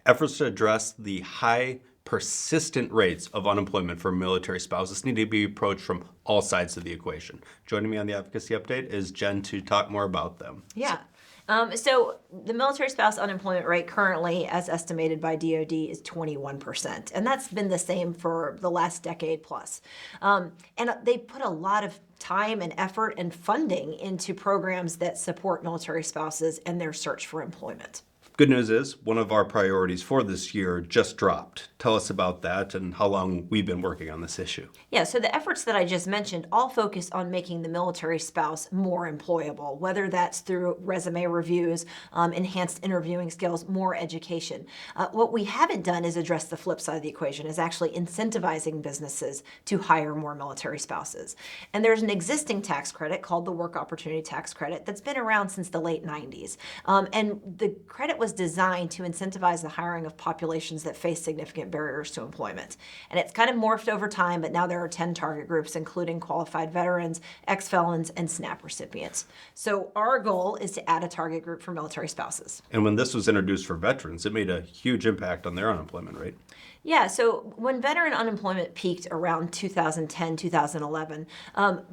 Efforts to address the high, persistent rates of unemployment for military spouses need to be approached from all sides of the equation. Joining me on the Advocacy Update is Jen to talk more about them. Yeah. So the military spouse unemployment rate currently, as estimated by DoD, is 21%. And that's been the same for the last decade plus. And they put a lot of time and effort and funding into programs that support military spouses and their search for employment. Good news is one of our priorities for this year just dropped. Tell us about that and how long we've been working on this issue. Yeah, so the efforts that I just mentioned all focus on making the military spouse more employable, whether that's through resume reviews, enhanced interviewing skills, more education. What we haven't done is address the flip side of the equation, is actually incentivizing businesses to hire more military spouses. And there's an existing tax credit called the Work Opportunity Tax Credit that's been around since the late 90s. And the credit was designed to incentivize the hiring of populations that face significant barriers to employment. And it's kind of morphed over time, but now there are 10 target groups, including qualified veterans, ex-felons, and SNAP recipients. So our goal is to add a target group for military spouses. And when this was introduced for veterans, it made a huge impact on their unemployment rate. Yeah, so when veteran unemployment peaked around 2010, 2011,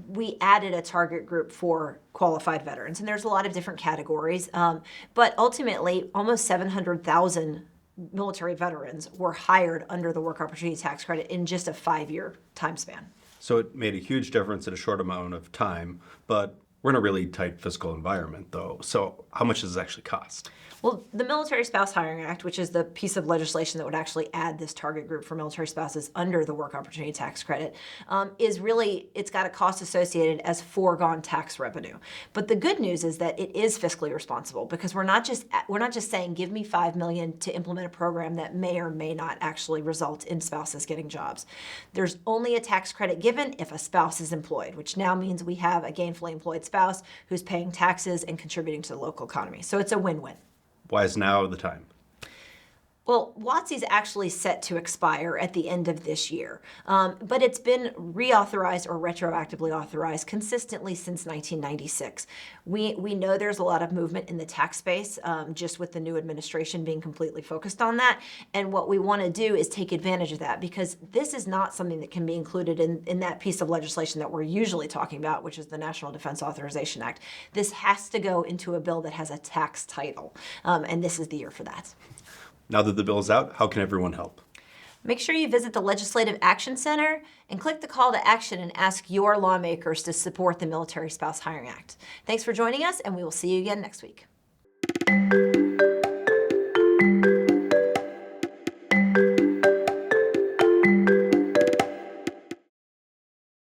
we added a target group for qualified veterans. And there's a lot of different categories, but ultimately almost 700,000 military veterans were hired under the Work Opportunity Tax Credit in just a 5-year time span. So it made a huge difference in a short amount of time, but we're in a really tight fiscal environment though. So how much does it actually cost? Well, the Military Spouse Hiring Act, which is the piece of legislation that would actually add this target group for military spouses under the Work Opportunity Tax Credit, is really, it's got a cost associated as foregone tax revenue. But the good news is that it is fiscally responsible because we're not just saying, give me $5 million to implement a program that may or may not actually result in spouses getting jobs. There's only a tax credit given if a spouse is employed, which now means we have a gainfully employed spouse who's paying taxes and contributing to the local economy. So it's a win-win. Why is now the time? Well, WOTC is actually set to expire at the end of this year, but it's been reauthorized or retroactively authorized consistently since 1996. We know there's a lot of movement in the tax space, just with the new administration being completely focused on that. And what we want to do is take advantage of that because this is not something that can be included in that piece of legislation that we're usually talking about, which is the National Defense Authorization Act. This has to go into a bill that has a tax title, and this is the year for that. Now that the bill is out, how can everyone help? Make sure you visit the Legislative Action Center and click the call to action and ask your lawmakers to support the Military Spouse Hiring Act. Thanks for joining us, and we will see you again next week.